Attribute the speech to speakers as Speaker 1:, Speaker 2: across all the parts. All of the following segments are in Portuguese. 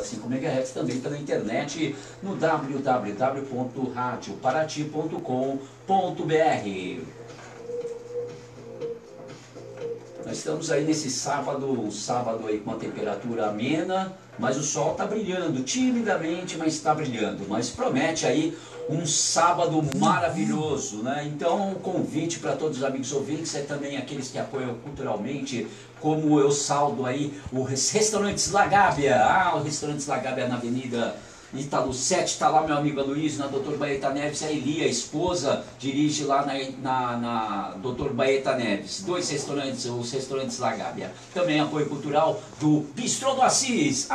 Speaker 1: 5 MHz, também pela internet no www.radioparati.com.br. Nós estamos aí nesse sábado, aí com a temperatura amena, mas o sol está brilhando, timidamente, mas está brilhando. Mas promete aí um sábado maravilhoso, né? Então, um convite para todos os amigos ouvintes, é também aqueles que apoiam culturalmente, como eu saldo aí os restaurantes La Gábia. O restaurante La Gábia na Avenida Ítalo 7, está lá meu amigo Aloysio, na Dr. Baeta Neves, a Eli, a esposa, dirige lá na Dr. Baeta Neves. Dois restaurantes, os restaurantes La Gábia. Também apoio cultural do Bistrô do Assis,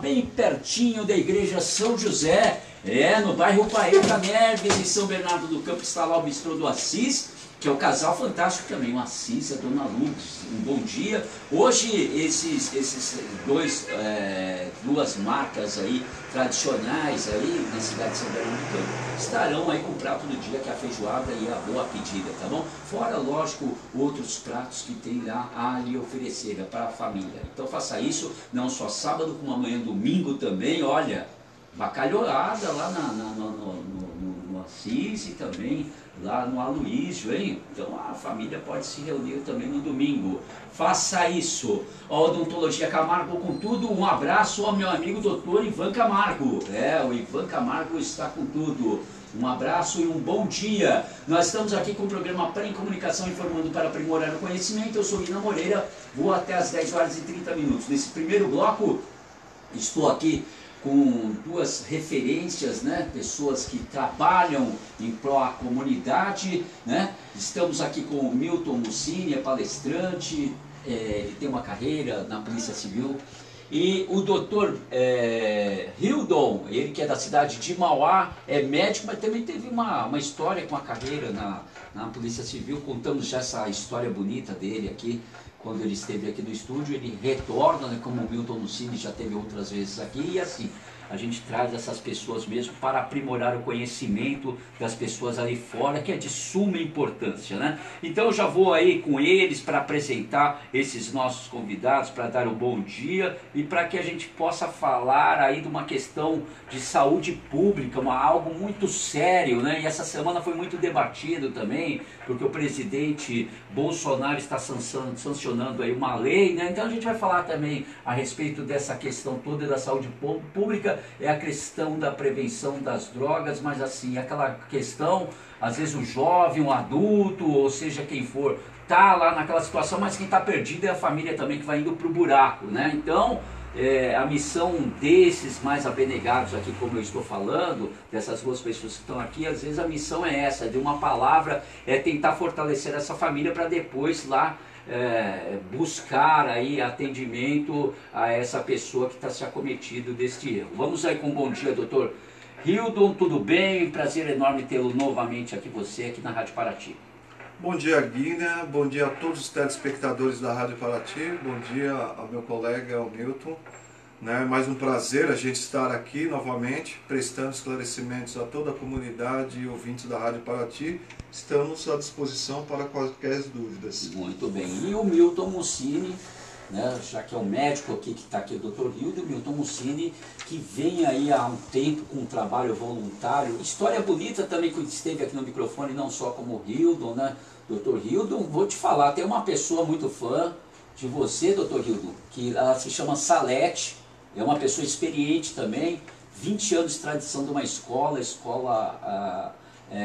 Speaker 1: bem pertinho da Igreja São José, no bairro Baeta Neves, em São Bernardo do Campo, está lá o Bistrô do Assis, que é o casal fantástico também, o Assis e a Dona Lourdes. Um bom dia. Hoje esses duas marcas aí tradicionais aí na cidade de São Bernardo do Campo estarão aí com o prato do dia, que é a feijoada e a boa pedida, tá bom? Fora, lógico, outros pratos que tem lá a lhe oferecer para a família. Então faça isso, não só sábado, como amanhã domingo também, olha, bacalhoada lá no Assis e também lá no Aloysio, hein? Então a família pode se reunir também no domingo. Faça isso. Odontologia Camargo com tudo. Um abraço ao meu amigo Dr. Ivan Camargo. O Ivan Camargo está com tudo. Um abraço e um bom dia. Nós estamos aqui com o programa Pré em Comunicação, informando para aprimorar o conhecimento. Eu sou Lina Moreira, vou até às 10 horas e 30 minutos. Nesse primeiro bloco, estou aqui com duas referências, né? Pessoas que trabalham em pró à comunidade, né? Estamos aqui com o Milton Mussini, é palestrante, ele tem uma carreira na Polícia Civil, e o Dr. Hildon, ele que é da cidade de Mauá, é médico, mas também teve uma história com a carreira na Polícia Civil. Contamos já essa história bonita dele aqui, quando ele esteve aqui no estúdio. Ele retorna, né, como o Milton Mussini já teve outras vezes aqui, e assim, a gente traz essas pessoas mesmo para aprimorar o conhecimento das pessoas ali fora, que é de suma importância, né? Então eu já vou aí com eles para apresentar esses nossos convidados, para dar um bom dia e para que a gente possa falar aí de uma questão de saúde pública, algo muito sério, né? E essa semana foi muito debatido também, porque o presidente Bolsonaro está sancionando aí uma lei, né? Então a gente vai falar também a respeito dessa questão toda da saúde pública. É a questão da prevenção das drogas, mas assim, aquela questão, às vezes o jovem, o adulto, ou seja, quem for, tá lá naquela situação, mas quem está perdido é a família também, que vai indo para o buraco, né? Então, a missão desses mais abnegados aqui, como eu estou falando, dessas duas pessoas que estão aqui, às vezes a missão é essa, de uma palavra, é tentar fortalecer essa família para depois lá buscar aí atendimento a essa pessoa que está se acometido deste erro. Vamos aí com um bom dia, doutor Hildon, tudo bem? Prazer enorme tê-lo novamente aqui, você aqui na Rádio Paraty.
Speaker 2: Bom dia, Guina, bom dia a todos os telespectadores da Rádio Paraty, bom dia ao meu colega, o Milton. Mais um prazer a gente estar aqui novamente, prestando esclarecimentos a toda a comunidade e ouvintes da Rádio Paraty. Estamos à disposição para quaisquer dúvidas.
Speaker 1: Muito bem. E o Milton Mussini, né, já que é o médico aqui que está aqui, o Dr. Hildon, Milton Mussini, que vem aí há um tempo com um trabalho voluntário. História bonita também, que esteve aqui no microfone, não só como Hildon, né? Dr. Hildon, vou te falar, tem uma pessoa muito fã de você, Dr. Hildon, que ela se chama Salete. É uma pessoa experiente também, 20 anos de tradição de uma escola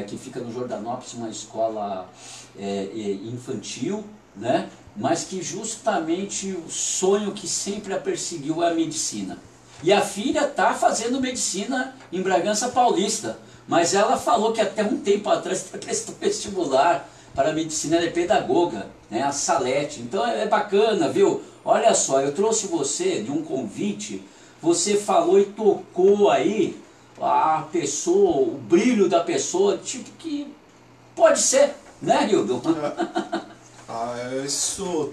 Speaker 1: que fica no Jordanópolis, uma escola infantil, né? Mas que justamente o sonho que sempre a perseguiu é a medicina. E a filha está fazendo medicina em Bragança Paulista, mas ela falou que até um tempo atrás prestou vestibular para a medicina, ela é pedagoga, né? A Salete. Então é bacana, viu? Olha só, eu trouxe você de um convite, você falou e tocou aí a pessoa, o brilho da pessoa, tipo que pode ser, né, Hildon?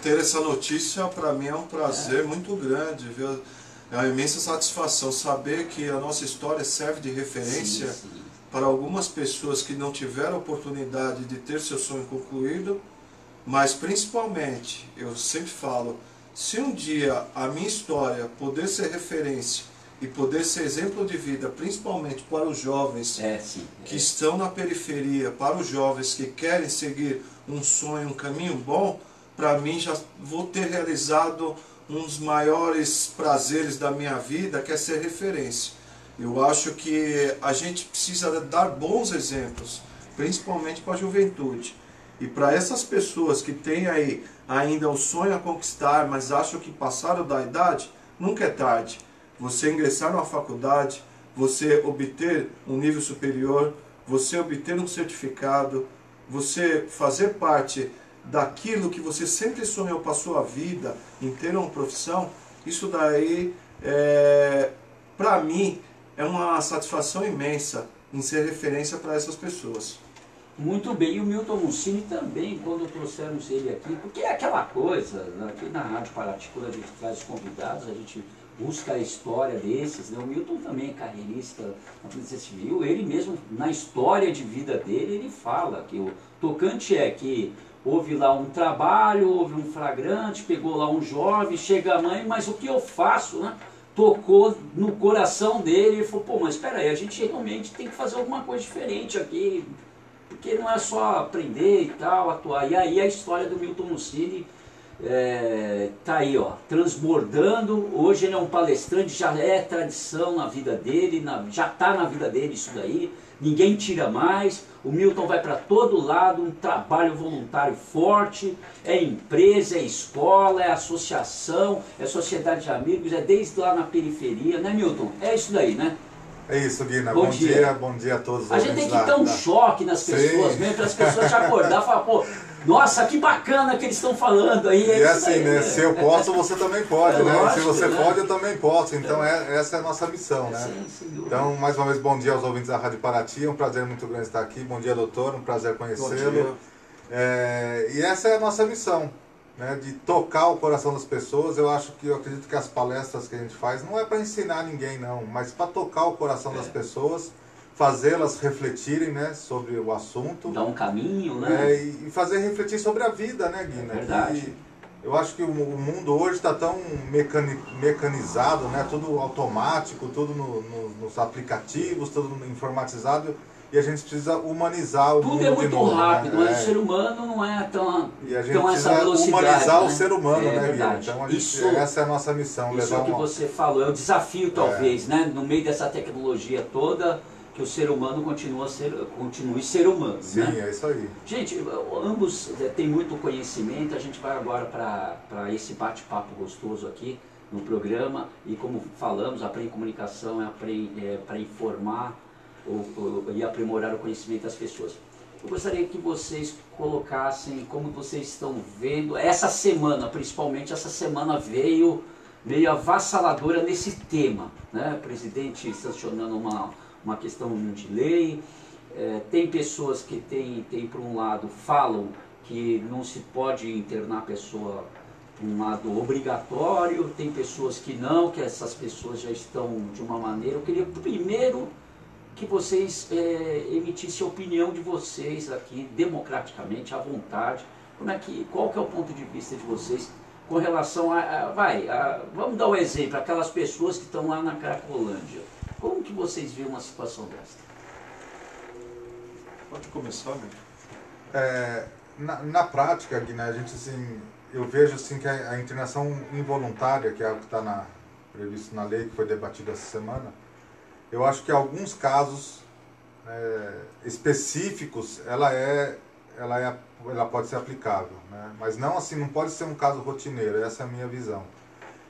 Speaker 2: Ter essa notícia para mim é um prazer muito grande, viu? É uma imensa satisfação saber que a nossa história serve de referência, sim, para algumas pessoas que não tiveram a oportunidade de ter seu sonho concluído, mas principalmente, eu sempre falo, se um dia a minha história poder ser referência e poder ser exemplo de vida, principalmente para os jovens que estão na periferia, para os jovens que querem seguir um sonho, um caminho bom, para mim já vou ter realizado um dos maiores prazeres da minha vida, que é ser referência. Eu acho que a gente precisa dar bons exemplos, principalmente para a juventude. E para essas pessoas que têm aí ainda o sonho a conquistar, mas acham que passaram da idade, nunca é tarde. Você ingressar numa faculdade, você obter um nível superior, você obter um certificado, você fazer parte daquilo que você sempre sonhou para a sua vida, em ter uma profissão, isso daí, para mim, é uma satisfação imensa em ser referência para essas pessoas.
Speaker 1: Muito bem, e o Milton Mussini também, quando trouxemos ele aqui, porque é aquela coisa, aqui na Rádio Paraty, quando a gente traz os convidados, a gente busca a história desses, né? O Milton também é carreirista na Polícia Civil, ele mesmo, na história de vida dele, ele fala que o tocante é que houve lá um trabalho, houve um flagrante, pegou lá um jovem, chega a mãe, mas o que eu faço, né? Tocou no coração dele e falou, pô, mas espera aí, a gente realmente tem que fazer alguma coisa diferente aqui, porque não é só aprender e tal, atuar. E aí a história do Milton Mussini tá aí, ó, transbordando. Hoje ele é um palestrante, já é tradição na vida dele, já está na vida dele isso daí, ninguém tira mais. O Milton vai para todo lado, um trabalho voluntário forte, é empresa, é escola, é associação, é sociedade de amigos, é desde lá na periferia, né, Milton? É isso daí, né?
Speaker 3: É isso, Guina. Bom dia a todos.
Speaker 1: A gente tem que dar um choque nas pessoas, mesmo para as pessoas te acordar e falar, pô, nossa, que bacana que eles estão falando aí.
Speaker 3: E assim, aí, né? Se eu posso, você também pode, né?
Speaker 1: Lógico,
Speaker 3: se você
Speaker 1: né?
Speaker 3: pode, eu também posso. Então essa é a nossa missão, né?
Speaker 1: Sim,
Speaker 3: então, mais uma vez, bom dia aos ouvintes da Rádio Paraty. É um prazer muito grande estar aqui. Bom dia, doutor. Um prazer conhecê-lo. E essa é a nossa missão, né? De tocar o coração das pessoas. Eu acredito que as palestras que a gente faz não é para ensinar ninguém, não, mas para tocar o coração das pessoas, fazê-las refletirem, né, sobre o assunto.
Speaker 1: Dar um caminho, né?
Speaker 3: E fazer refletir sobre a vida, né, Guina?
Speaker 1: Verdade.
Speaker 3: Eu acho que o mundo hoje está tão mecanizado, né? Tudo automático, tudo nos aplicativos, tudo informatizado. E a gente precisa humanizar o mundo de novo.
Speaker 1: Tudo é muito rápido, mas o ser humano não é tão
Speaker 3: e a gente
Speaker 1: tão
Speaker 3: precisa
Speaker 1: essa velocidade,
Speaker 3: humanizar
Speaker 1: né?
Speaker 3: o ser humano, né,
Speaker 1: verdade.
Speaker 3: Então essa é a nossa missão.
Speaker 1: Isso é o que você falou, é o desafio talvez, né? No meio dessa tecnologia toda, que o ser humano continue ser humano.
Speaker 3: Sim,
Speaker 1: né?
Speaker 3: É isso aí.
Speaker 1: Gente, ambos têm muito conhecimento, a gente vai agora para esse bate-papo gostoso aqui no programa, e como falamos, a pré-comunicação é para informar e aprimorar o conhecimento das pessoas. Eu gostaria que vocês colocassem como vocês estão vendo essa semana, principalmente essa semana veio avassaladora nesse tema, né? O presidente sancionando uma questão de lei, tem pessoas que tem por um lado falam que não se pode internar a pessoa por um lado obrigatório, tem pessoas que não, que essas pessoas já estão de uma maneira. Eu queria primeiro que vocês emitissem a opinião de vocês aqui, democraticamente, à vontade. Qual que é o ponto de vista de vocês com relação vamos dar um exemplo, aquelas pessoas que estão lá na Cracolândia. Como que vocês viram uma situação dessa?
Speaker 2: Pode começar, meu.
Speaker 3: Na prática, Guiné, a gente, assim, eu vejo assim, que a internação involuntária, que é algo que está previsto na lei, que foi debatido essa semana, eu acho que em alguns casos específicos ela pode ser aplicável, né? Mas não assim, não pode ser um caso rotineiro, essa é a minha visão.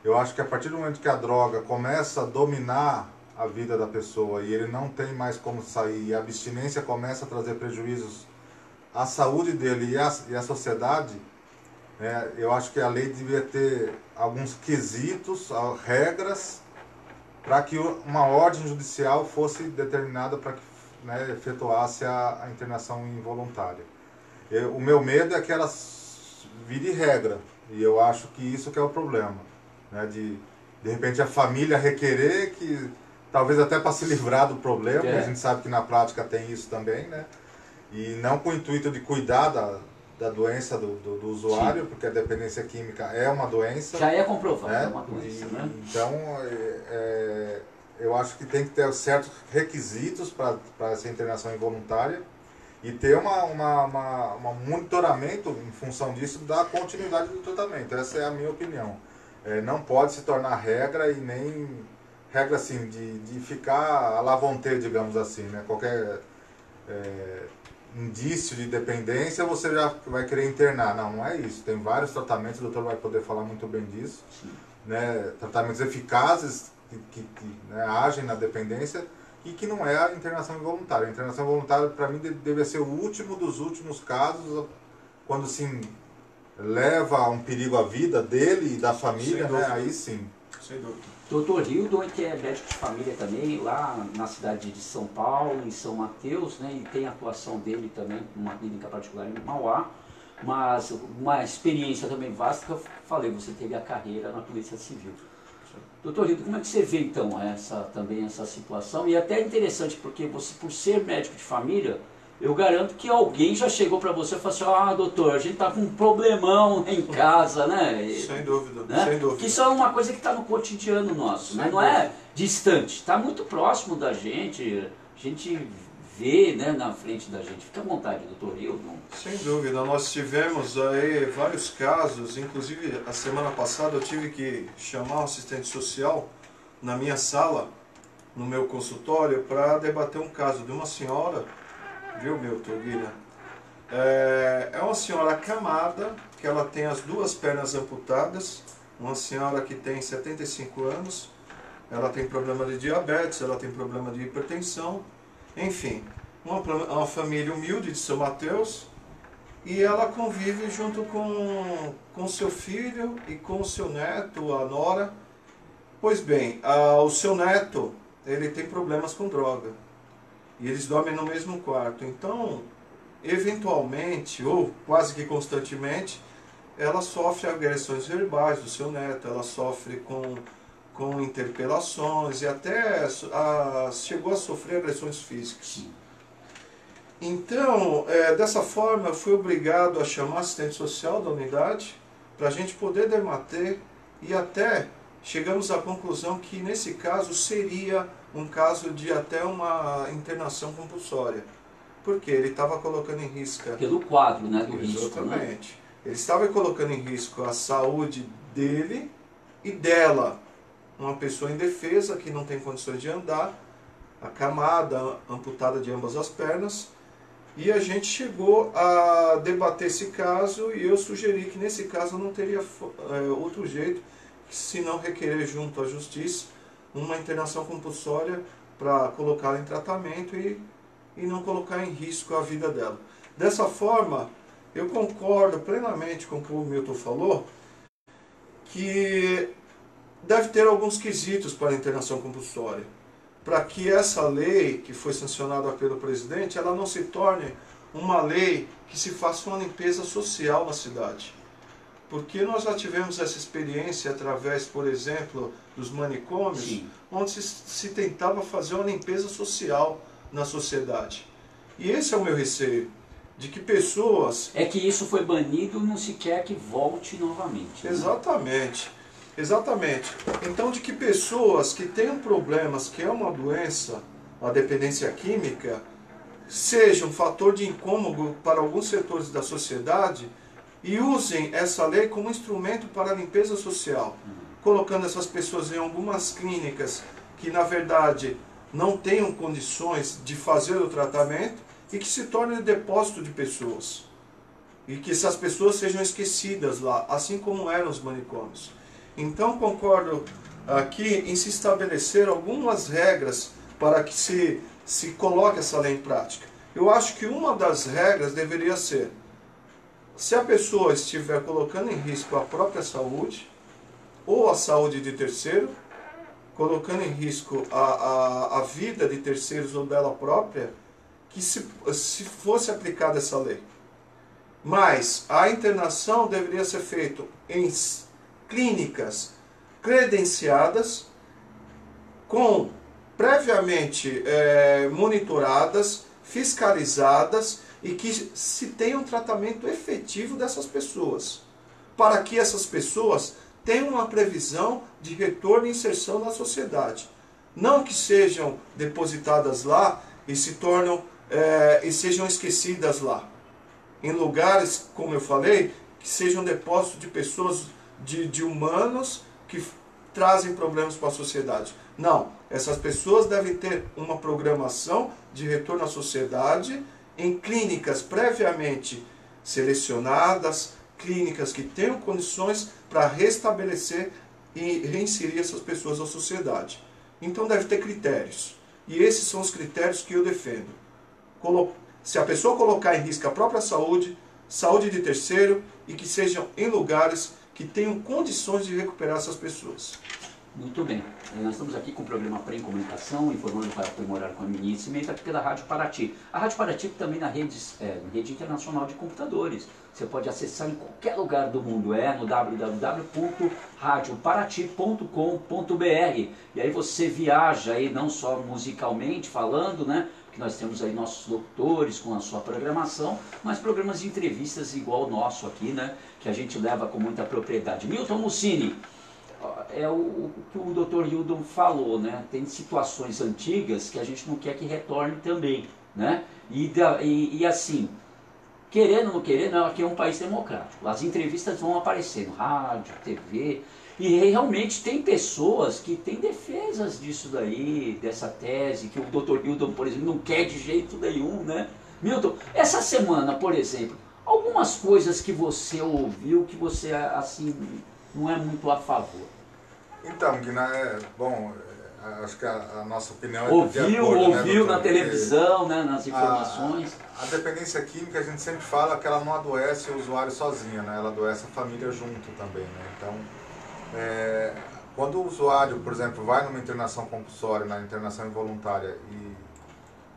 Speaker 3: Eu acho que a partir do momento que a droga começa a dominar a vida da pessoa e ele não tem mais como sair, e a abstinência começa a trazer prejuízos à saúde dele e à sociedade, eu acho que a lei devia ter alguns quesitos, regras, para que uma ordem judicial fosse determinada para que efetuasse a internação involuntária. O meu medo é que ela vire regra, e eu acho que isso que é o problema, né? De repente a família requerer, que talvez até para se livrar do problema, a gente sabe que na prática tem isso também, né? E não com o intuito de cuidar da doença do usuário, sim, porque a dependência química é uma doença.
Speaker 1: Já é comprovado, é uma doença, né?
Speaker 3: Então, eu acho que tem que ter certos requisitos para essa internação involuntária e ter um monitoramento em função disso da continuidade do tratamento. Essa é a minha opinião. Não pode se tornar regra e nem regra assim de ficar à la vontade, digamos assim, né? Qualquer indício de dependência você já vai querer internar. Não é isso. Tem vários tratamentos, o doutor vai poder falar muito bem disso, né? Tratamentos eficazes que né, agem na dependência e que não é a internação involuntária. A internação involuntária, para mim, deve ser o último dos últimos casos, quando sim leva a um perigo à vida dele e da família, né? Aí sim.
Speaker 2: Sem dúvida.
Speaker 1: Dr. Hildon, que é médico de família também, lá na cidade de São Paulo, em São Mateus, né? E tem a atuação dele também, numa clínica particular em Mauá, mas uma experiência também vasta, que eu falei, você teve a carreira na Polícia Civil. Doutor Hildon, como é que você vê então essa situação? E até é interessante, porque você, por ser médico de família, eu garanto que alguém já chegou para você e falou assim, doutor, a gente tá com um problemão em casa, né?
Speaker 2: Sem dúvida,
Speaker 1: né?
Speaker 2: sem dúvida.
Speaker 1: Que isso é uma coisa que está no cotidiano nosso, né? Não é distante, está muito próximo da gente, a gente vê, né, na frente da gente. Fica à vontade, doutor Hildon.
Speaker 2: Sem dúvida, nós tivemos aí vários casos, inclusive a semana passada eu tive que chamar um assistente social na minha sala, no meu consultório, para debater um caso de uma senhora, viu, Milton, Guilherme? É uma senhora acamada, que ela tem as duas pernas amputadas, uma senhora que tem 75 anos, ela tem problema de diabetes, ela tem problema de hipertensão, enfim, uma família humilde de São Mateus, e ela convive junto com seu filho e com o seu neto, a nora. Pois bem, o seu neto, ele tem problemas com droga, e eles dormem no mesmo quarto, então, eventualmente, ou quase que constantemente, ela sofre agressões verbais do seu neto, ela sofre com interpelações e até chegou a sofrer agressões físicas. Então, dessa forma, eu fui obrigado a chamar assistente social da unidade para a gente poder debater e até chegamos à conclusão que nesse caso seria um caso de até uma internação compulsória. Porque ele estava colocando em risco...
Speaker 1: Pelo quadro, né, do risco.
Speaker 2: Exatamente.
Speaker 1: Né?
Speaker 2: Ele estava colocando em risco a saúde dele e dela. Uma pessoa indefesa que não tem condições de andar, acamada, amputada de ambas as pernas. E a gente chegou a debater esse caso e eu sugeri que nesse caso não teria outro jeito se não requerer junto à justiça uma internação compulsória para colocá-la em tratamento e não colocar em risco a vida dela. Dessa forma, eu concordo plenamente com o que o Milton falou, que deve ter alguns quesitos para a internação compulsória, para que essa lei que foi sancionada pelo presidente, ela não se torne uma lei que se faça uma limpeza social na cidade. Porque nós já tivemos essa experiência através, por exemplo, dos manicômios, sim, onde se tentava fazer uma limpeza social na sociedade. E esse é o meu receio, de que pessoas...
Speaker 1: É que isso foi banido, não se quer que volte novamente. Né?
Speaker 2: Exatamente. Exatamente. Então, de que pessoas que tenham problemas, que é uma doença, a dependência química, seja um fator de incômodo para alguns setores da sociedade e usem essa lei como instrumento para a limpeza social, colocando essas pessoas em algumas clínicas que, na verdade, não tenham condições de fazer o tratamento e que se tornem depósito de pessoas. E que essas pessoas sejam esquecidas lá, assim como eram os manicômios. Então concordo aqui em se estabelecer algumas regras para que se coloque essa lei em prática. Eu acho que uma das regras deveria ser, se a pessoa estiver colocando em risco a própria saúde, ou a saúde de terceiro, colocando em risco a vida de terceiros ou dela própria, que se fosse aplicada essa lei. Mas a internação deveria ser feita em clínicas credenciadas, previamente monitoradas, fiscalizadas e que se tenha um tratamento efetivo dessas pessoas, para que essas pessoas tenham uma previsão de retorno e inserção na sociedade. Não que sejam depositadas lá e se tornam e sejam esquecidas lá. Em lugares, como eu falei, que sejam depósitos de pessoas, de humanos que trazem problemas para a sociedade. Não, essas pessoas devem ter uma programação de retorno à sociedade em clínicas previamente selecionadas, clínicas que tenham condições para restabelecer e reinserir essas pessoas à sociedade. Então deve ter critérios. E esses são os critérios que eu defendo. Se a pessoa colocar em risco a própria saúde, saúde de terceiro, e que sejam em lugares que tenham condições de recuperar essas pessoas.
Speaker 1: Muito bem. Nós estamos aqui com o programa Prem Comunicação, informando para aprimorar o conhecimento aqui pela Rádio Paraty. A Rádio Paraty também na rede internacional de computadores. Você pode acessar em qualquer lugar do mundo, no www.radioparati.com.br. E aí você viaja aí não só musicalmente falando, né? Que nós temos aí nossos locutores com a sua programação, mas programas de entrevistas igual o nosso aqui, né? Que a gente leva com muita propriedade. Milton Mussini, é o que o Dr. Hildon falou, né? Tem situações antigas que a gente não quer que retorne também, né? E assim, querendo ou não querendo, aqui é um país democrático. As entrevistas vão aparecer no rádio, TV, e realmente tem pessoas que têm defesas disso daí, dessa tese, que o Dr. Hildon, por exemplo, não quer de jeito nenhum, né? Milton, essa semana, por exemplo, algumas coisas que você ouviu que você, assim, não é muito a favor.
Speaker 3: Então, Guiné, bom, acho que a nossa opinião é
Speaker 1: ouviu na televisão, né, nas informações.
Speaker 3: A dependência química, a gente sempre fala que ela não adoece o usuário sozinha, né? Ela adoece a família junto também, né? Então, quando o usuário, por exemplo, vai numa internação compulsória, na internação involuntária,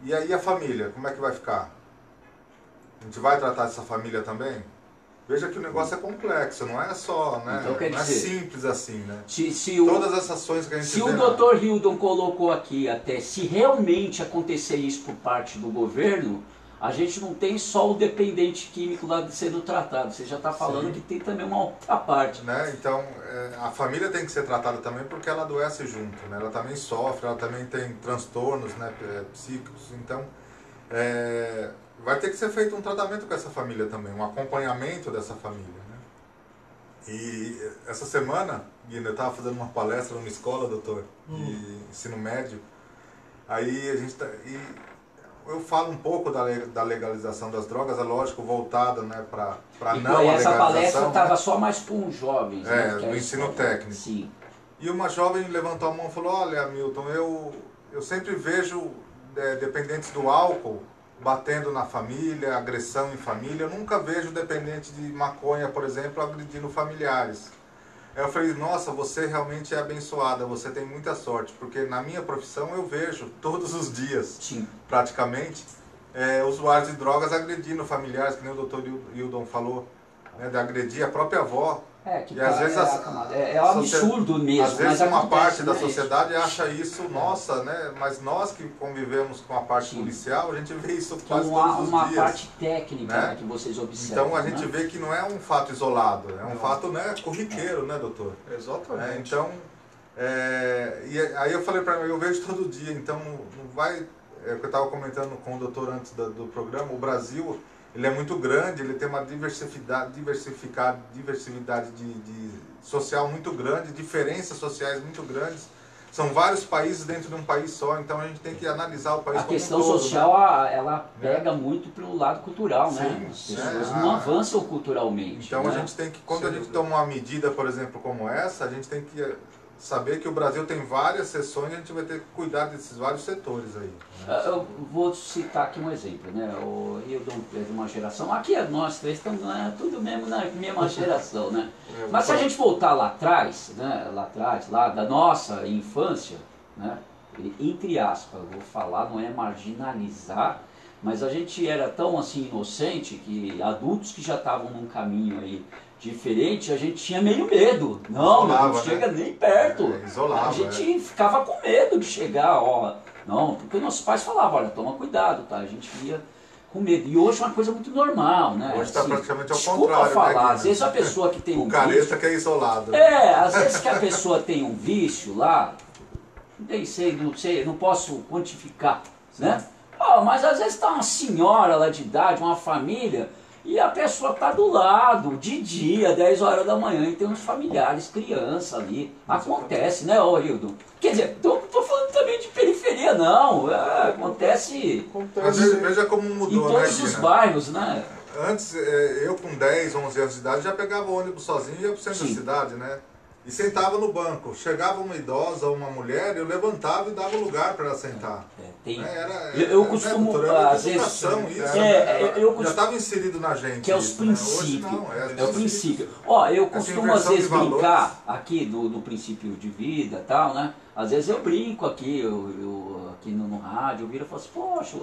Speaker 3: e aí a família, como é que vai ficar? A gente vai tratar essa família também? Veja que o negócio é complexo, não é só, né?
Speaker 1: Então, quer
Speaker 3: não
Speaker 1: dizer,
Speaker 3: é simples assim, né?
Speaker 1: Todas
Speaker 3: essas ações que a gente
Speaker 1: se o Dr. Hildon colocou aqui até, se realmente acontecer isso por parte do governo, a gente não tem só o dependente químico lá sendo tratado. Você já está falando que tem também uma outra parte.
Speaker 3: Né? Então, a família tem que ser tratada também porque ela adoece junto, né? Ela também sofre, ela também tem transtornos, né, psíquicos. Então, vai ter que ser feito um tratamento com essa família também, um acompanhamento dessa família, né? E essa semana, Guilherme, eu estava fazendo uma palestra numa escola, doutor, de ensino médio, aí a gente eu falo um pouco da legalização das drogas, é lógico, voltada, né, para não
Speaker 1: legalização. Essa palestra estava,
Speaker 3: né?
Speaker 1: Só mais com jovens, né?
Speaker 3: No ensino técnico.
Speaker 1: Sim.
Speaker 3: E uma jovem levantou a mão e falou, olha, Milton, eu sempre vejo dependentes do álcool batendo na família, agressão em família. Eu nunca vejo dependente de maconha, por exemplo, agredindo familiares. Aí eu falei, nossa, você realmente é abençoada, você tem muita sorte, porque na minha profissão eu vejo todos os dias,
Speaker 1: Sim,
Speaker 3: praticamente, usuários de drogas agredindo familiares, que nem o Dr. Hildon falou, né, de agredir a própria avó.
Speaker 1: E às vezes é um absurdo mesmo.
Speaker 3: Às vezes
Speaker 1: mas
Speaker 3: uma parte da
Speaker 1: né,
Speaker 3: sociedade acha isso, nossa, né? Mas nós que convivemos com a parte policial, a gente vê isso quase todos os dias.
Speaker 1: Uma parte técnica, né, que vocês observam.
Speaker 3: Então a gente vê que não é um fato isolado, é um fato, né, corriqueiro, né, doutor?
Speaker 2: Exatamente.
Speaker 3: Então, e aí eu falei para ele, eu vejo todo dia, então não vai... É o que eu estava comentando com o doutor antes do programa, o Brasil... Ele é muito grande, ele tem uma diversidade social muito grande, diferenças sociais muito grandes. São vários países dentro de um país só, então a gente tem que analisar o país como um todo.
Speaker 1: A questão social, né? Ela pega muito para o lado cultural, né? As pessoas não avançam culturalmente.
Speaker 3: Então,
Speaker 1: né?
Speaker 3: a gente tem que, quando a gente toma uma medida, por exemplo, como essa, a gente tem que saber que o Brasil tem várias seções e a gente vai ter que cuidar desses vários setores aí. Né?
Speaker 1: Eu vou citar aqui um exemplo, né? O Hildon é de uma geração, aqui nós três estamos tudo mesmo na mesma geração, né? Mas se a gente voltar lá atrás, né? Lá da nossa infância, né? Entre aspas, vou falar, não é marginalizar, mas a gente era tão assim inocente que adultos que já estavam num caminho aí diferente, a gente tinha meio medo. Não chega nem perto.
Speaker 3: Isolava,
Speaker 1: a gente ficava com medo de chegar, não, porque nossos pais falavam, olha, toma cuidado, tá? A gente ia com medo. E hoje é uma coisa muito normal, né?
Speaker 3: Hoje está praticamente ao
Speaker 1: desculpa
Speaker 3: contrário.
Speaker 1: Falar,
Speaker 3: né,
Speaker 1: às vezes a pessoa que tem um
Speaker 3: careta
Speaker 1: vício...
Speaker 3: que é isolado.
Speaker 1: Às vezes que a pessoa tem um vício lá, Nem sei, não sei, não posso quantificar, né? Oh, mas às vezes está uma senhora lá de idade, uma família, e a pessoa está do lado, de dia, 10 horas da manhã, e tem uns familiares, criança ali. Acontece, né, ô Hildo? Quer dizer, tô falando também de periferia, não. Acontece
Speaker 3: Mas veja como mudou,
Speaker 1: em todos
Speaker 3: né,
Speaker 1: os
Speaker 3: Gina?
Speaker 1: bairros, né?
Speaker 3: Antes, eu com 10, 11 anos de idade já pegava o ônibus sozinho e ia pro centro da
Speaker 1: Sim.
Speaker 3: cidade, né? E sentava no banco. Chegava uma idosa ou uma mulher, eu levantava e dava lugar para ela sentar.
Speaker 1: Tem.
Speaker 3: Era,
Speaker 1: Eu costumo,
Speaker 3: cultura,
Speaker 1: às vezes,
Speaker 3: educação, isso,
Speaker 1: eu
Speaker 3: já estava inserido na gente.
Speaker 1: que é os
Speaker 3: isso, né? Hoje
Speaker 1: princípios.
Speaker 3: não,
Speaker 1: É o princípio. Ó, eu costumo às vezes
Speaker 3: inversão de
Speaker 1: brincar aqui no princípio de vida e tal, né? Às vezes eu brinco aqui, aqui no rádio, eu viro e falo assim, poxa,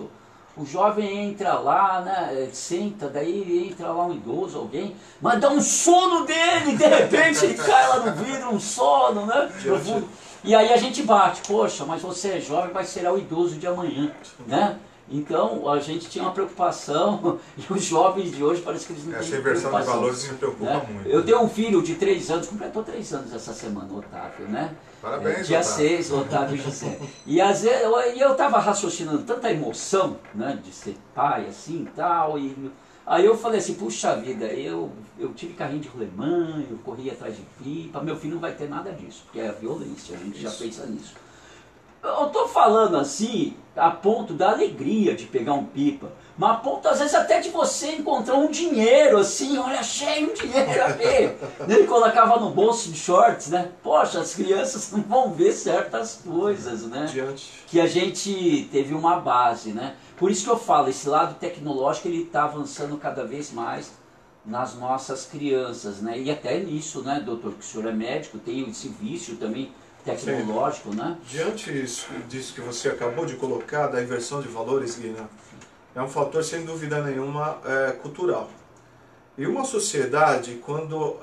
Speaker 1: o jovem entra lá, né? Senta, daí entra lá um idoso, alguém, mas dá um sono dele, de repente ele cai lá no vidro, um sono, né? Profundo. E aí a gente bate, poxa, mas você é jovem, mas será o idoso de amanhã, né? Então a gente tinha uma preocupação, e os jovens de hoje parece que eles não têm
Speaker 3: Essa inversão de
Speaker 1: preocupação,
Speaker 3: valores me preocupa
Speaker 1: né?
Speaker 3: muito.
Speaker 1: Eu tenho um filho de 3 anos, completou 3 anos essa semana, o Otávio, né?
Speaker 3: Parabéns,
Speaker 1: Dia
Speaker 3: Otávio.
Speaker 1: 6, Otávio José. E às vezes eu estava raciocinando tanta emoção, né, de ser pai assim e tal, e aí eu falei assim, puxa vida, eu tive carrinho de rolemã, eu corri atrás de pipa, meu filho não vai ter nada disso, porque é violência, a gente já pensa nisso. Eu estou falando assim, a ponto da alegria de pegar um pipa, mas a ponto às vezes até de você encontrar um dinheiro assim, olha, achei um dinheiro aqui. Ele colocava no bolso de shorts, né? Poxa, as crianças não vão ver certas coisas, né? Que a gente teve uma base, né? Por isso que eu falo, esse lado tecnológico ele está avançando cada vez mais nas nossas crianças, né? E até nisso, né, doutor, que o senhor é médico, tem esse vício também tecnológico,
Speaker 2: Sim.
Speaker 1: né?
Speaker 2: Diante disso que você acabou de colocar, da inversão de valores, Guina, é um fator sem dúvida nenhuma cultural. E uma sociedade, quando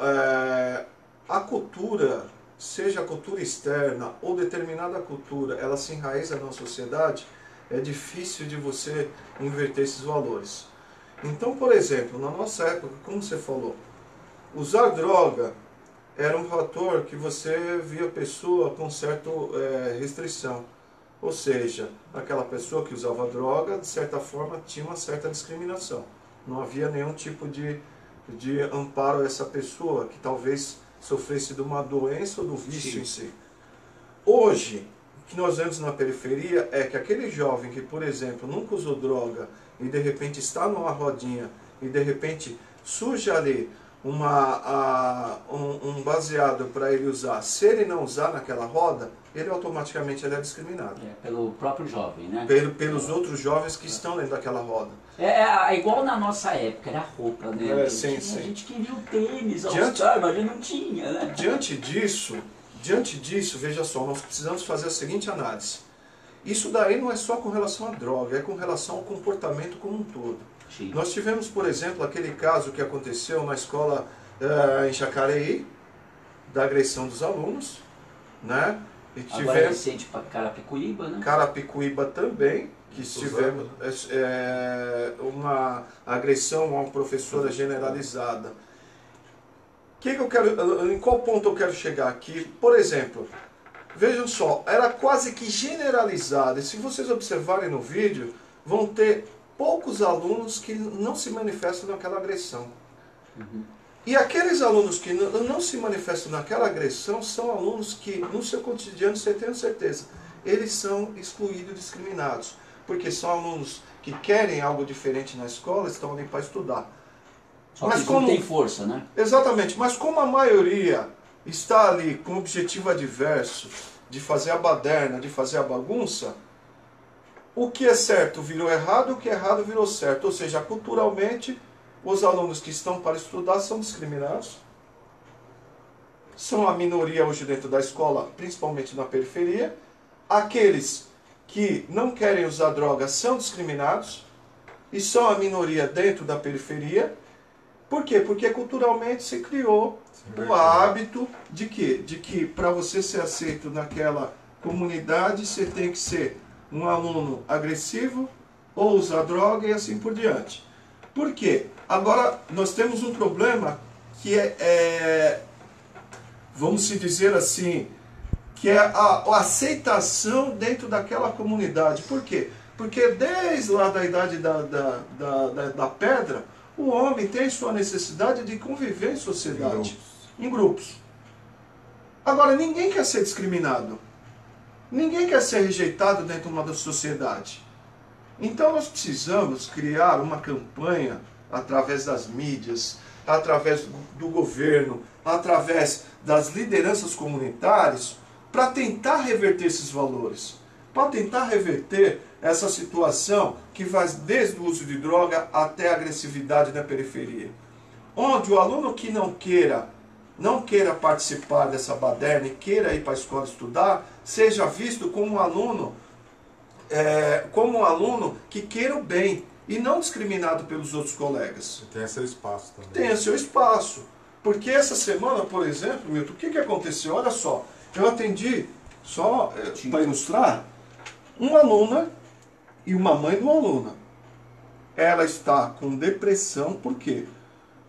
Speaker 2: a cultura, seja a cultura externa ou determinada cultura, ela se enraiza na sociedade, é difícil de você inverter esses valores. Então, por exemplo, na nossa época, como você falou, usar droga era um fator que você via a pessoa com certa restrição. Ou seja, aquela pessoa que usava droga, de certa forma, tinha uma certa discriminação. Não havia nenhum tipo de amparo a essa pessoa, que talvez sofresse de uma doença ou do vício
Speaker 1: Sim.
Speaker 2: em si. Hoje, o que nós vemos na periferia é que aquele jovem que, por exemplo, nunca usou droga e de repente está numa rodinha e de repente surge ali um baseado para ele usar, se ele não usar naquela roda, ele automaticamente é discriminado.
Speaker 1: Pelo próprio jovem, né?
Speaker 2: Pelos outros jovens que estão dentro daquela roda.
Speaker 1: É igual na nossa época, era a roupa, né?
Speaker 2: Sim.
Speaker 1: A gente queria o tênis, mas a gente não tinha, né?
Speaker 2: Diante disso, veja só, nós precisamos fazer a seguinte análise. Isso daí não é só com relação à droga, é com relação ao comportamento como um todo.
Speaker 1: Sim.
Speaker 2: Nós tivemos, por exemplo, aquele caso que aconteceu na escola em Jacareí, da agressão dos alunos, né? E
Speaker 1: Agora é recente para Carapicuíba, né?
Speaker 2: Carapicuíba também, que tivemos uma agressão a uma professora generalizada. Em qual ponto eu quero chegar aqui? Por exemplo, vejam só, era quase que generalizada. E se vocês observarem no vídeo, vão ter poucos alunos que não se manifestam naquela agressão.
Speaker 1: Uhum.
Speaker 2: E aqueles alunos que não se manifestam naquela agressão são alunos que, no seu cotidiano, você tem certeza, eles são excluídos e discriminados. Porque são alunos que querem algo diferente na escola, estão ali para estudar.
Speaker 1: Só que não tem força, né?
Speaker 2: Exatamente, mas como a maioria está ali com o objetivo adverso de fazer a baderna, de fazer a bagunça, o que é certo virou errado, o que é errado virou certo. Ou seja, culturalmente, os alunos que estão para estudar são discriminados, são a minoria hoje dentro da escola, principalmente na periferia. Aqueles que não querem usar droga são discriminados e são a minoria dentro da periferia. Por quê? Porque culturalmente se criou o hábito de quê? De que para você ser aceito naquela comunidade, você tem que ser um aluno agressivo ou usar droga e assim por diante. Por quê? Agora, nós temos um problema que vamos se dizer assim, que é a aceitação dentro daquela comunidade. Por quê? Porque desde lá da idade da pedra, o homem tem sua necessidade de conviver em sociedade, em grupos. Agora, ninguém quer ser discriminado. Ninguém quer ser rejeitado dentro de uma sociedade. Então nós precisamos criar uma campanha através das mídias, através do governo, através das lideranças comunitárias, para tentar reverter esses valores, para tentar reverter essa situação que vai desde o uso de droga até a agressividade na periferia. Onde o aluno que não queira participar dessa baderna e queira ir para a escola estudar, seja visto como um aluno que queira o bem e não discriminado pelos outros colegas.
Speaker 3: Tenha seu espaço também.
Speaker 2: Tenha seu espaço. Porque essa semana, por exemplo, Milton, o que aconteceu? Olha só, eu atendi, só para ilustrar, uma aluna e uma mãe de uma aluna. Ela está com depressão, por quê?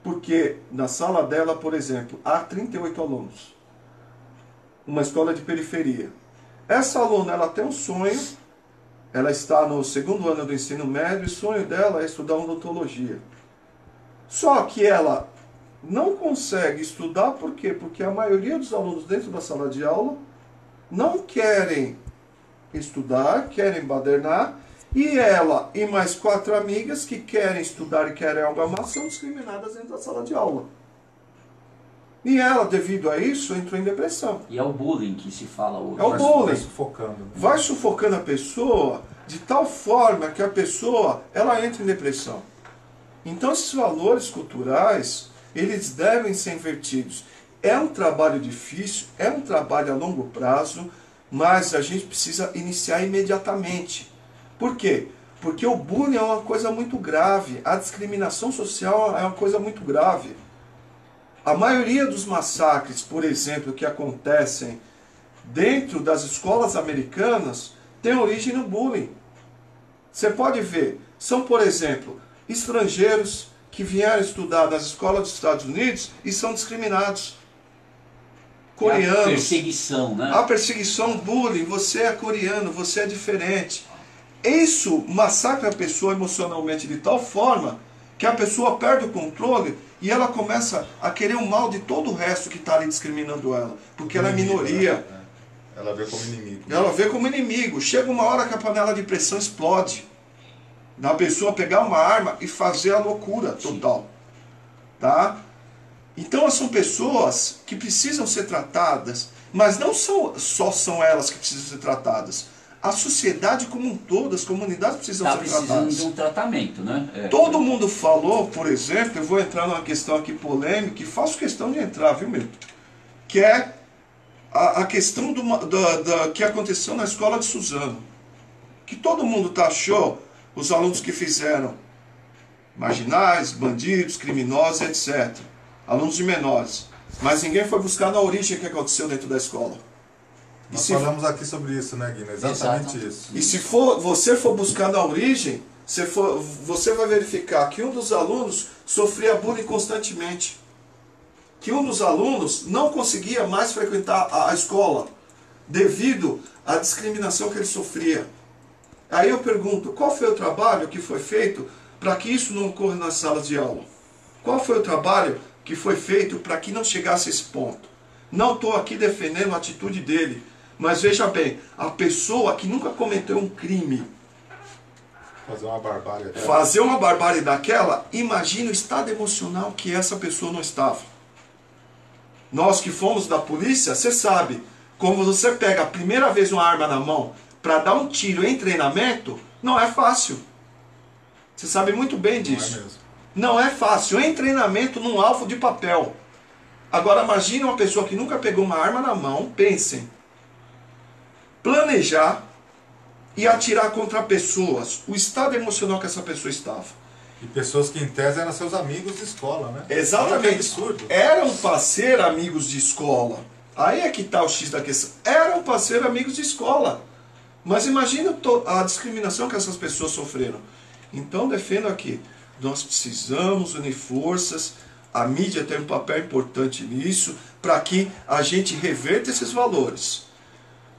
Speaker 2: Porque na sala dela, por exemplo, há 38 alunos. Uma escola de periferia. Essa aluna, ela tem um sonho, ela está no 2º ano do ensino médio, e o sonho dela é estudar odontologia. Só que ela não consegue estudar, por quê? Porque a maioria dos alunos dentro da sala de aula não querem estudar, querem badernar, e ela e mais 4 amigas que querem estudar e querem algo a mais são discriminadas dentro da sala de aula. E ela, devido a isso, entrou em depressão.
Speaker 1: E é o bullying que se fala hoje.
Speaker 2: É o bullying.
Speaker 3: Vai sufocando. Né?
Speaker 2: Vai sufocando a pessoa de tal forma que a pessoa ela entra em depressão. Então esses valores culturais, eles devem ser invertidos. É um trabalho difícil, é um trabalho a longo prazo, mas a gente precisa iniciar imediatamente. Por quê? Porque o bullying é uma coisa muito grave, a discriminação social é uma coisa muito grave. A maioria dos massacres, por exemplo, que acontecem dentro das escolas americanas, tem origem no bullying. Você pode ver, são, por exemplo, estrangeiros que vieram estudar nas escolas dos Estados Unidos e são discriminados. Coreanos.
Speaker 1: A perseguição, né?
Speaker 2: A perseguição, bullying, você é coreano, você é diferente. Isso massacra a pessoa emocionalmente de tal forma que a pessoa perde o controle e ela começa a querer o mal de todo o resto que está ali discriminando ela. Porque ela é minoria.
Speaker 3: Né? Ela vê como inimigo.
Speaker 2: Ela vê como inimigo. Chega uma hora que a panela de pressão explode. Da pessoa pegar uma arma e fazer a loucura total. Tá? Então são pessoas que precisam ser tratadas, mas não só são elas que precisam ser tratadas. A sociedade como um todo, as comunidades precisam ser tratadas.
Speaker 1: Está precisando de um tratamento, né?
Speaker 2: Todo mundo falou, por exemplo, eu vou entrar numa questão aqui polêmica, e faço questão de entrar, viu, Milton? Que é a questão que aconteceu na escola de Suzano. Que todo mundo taxou os alunos que fizeram marginais, bandidos, criminosos, etc. Alunos de menores. Mas ninguém foi buscar na origem o que aconteceu dentro da escola.
Speaker 3: Nós falamos aqui sobre isso, né, Guina? Exatamente isso.
Speaker 2: E se você for buscar na origem, você vai verificar que um dos alunos sofria bullying constantemente. Que um dos alunos não conseguia mais frequentar a escola devido à discriminação que ele sofria. Aí eu pergunto, qual foi o trabalho que foi feito para que isso não ocorra nas salas de aula? Qual foi o trabalho que foi feito para que não chegasse a esse ponto? Não estou aqui defendendo a atitude dele, mas veja bem, a pessoa que nunca cometeu um crime, fazer uma barbárie daquela, imagina o estado emocional que essa pessoa não estava. Nós que fomos da polícia, você sabe, como você pega a primeira vez uma arma na mão para dar um tiro em treinamento, não é fácil. Você sabe muito bem disso.
Speaker 3: Não é mesmo.
Speaker 2: Não é fácil, em treinamento num alvo de papel. Agora imagine uma pessoa que nunca pegou uma arma na mão, pensem, planejar e atirar contra pessoas, o estado emocional que essa pessoa estava.
Speaker 3: E pessoas que em tese eram seus amigos de escola, né?
Speaker 2: Exatamente.
Speaker 3: Olha que absurdo.
Speaker 2: Eram para ser amigos de escola. Aí é que está o X da questão. Eram para ser amigos de escola. Mas imagina a discriminação que essas pessoas sofreram. Então defendo aqui, nós precisamos unir forças, a mídia tem um papel importante nisso, para que a gente reverta esses valores.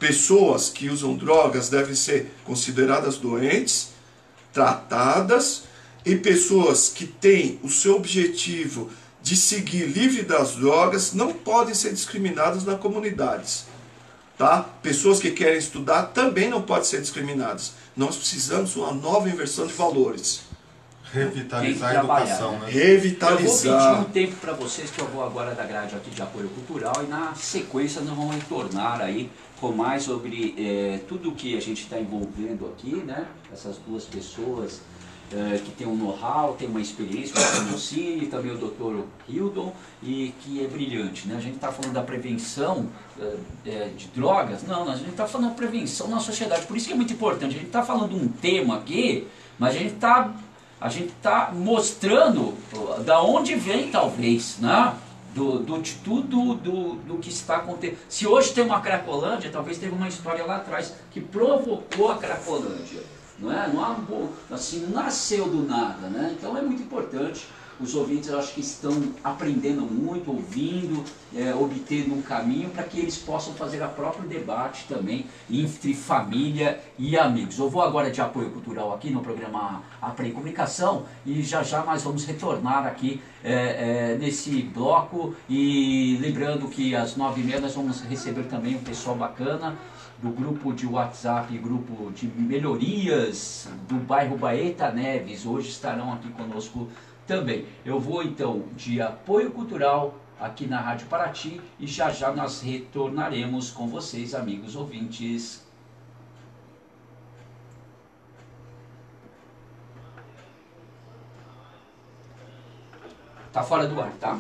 Speaker 2: Pessoas que usam drogas devem ser consideradas doentes, tratadas, e pessoas que têm o seu objetivo de seguir livre das drogas não podem ser discriminadas nas comunidades. Tá? Pessoas que querem estudar também não podem ser discriminadas. Nós precisamos de uma nova inversão de valores.
Speaker 3: Revitalizar a educação, né?
Speaker 2: Revitalizar.
Speaker 1: Eu vou pedir um tempo para vocês, que eu vou agora da grade aqui de apoio cultural, e na sequência nós vamos retornar aí com mais sobre tudo o que a gente está envolvendo aqui, né? Essas duas pessoas que tem um know-how, tem uma experiência, o Cine, também o Dr. Hildon, e que é brilhante, né? A gente está falando da prevenção de drogas, não, a gente está falando da prevenção na sociedade, por isso que é muito importante. A gente está falando de um tema aqui, mas a gente está mostrando da onde vem, talvez, né? De tudo do que está acontecendo. Se hoje tem uma Cracolândia, talvez teve uma história lá atrás que provocou a Cracolândia. Não é? Assim, nasceu do nada, né? Então é muito importante. Os ouvintes, eu acho que estão aprendendo muito, ouvindo, obtendo um caminho para que eles possam fazer a próprio debate também entre família e amigos. Eu vou agora de apoio cultural aqui no programa Aprende Comunicação e já nós vamos retornar aqui nesse bloco, e lembrando que às 9h30 nós vamos receber também um pessoal bacana do grupo de WhatsApp, grupo de melhorias do bairro Baeta Neves, hoje estarão aqui conosco também. Eu vou então de apoio cultural aqui na Rádio Paraty e já nós retornaremos com vocês, amigos ouvintes. Tá fora do ar, tá?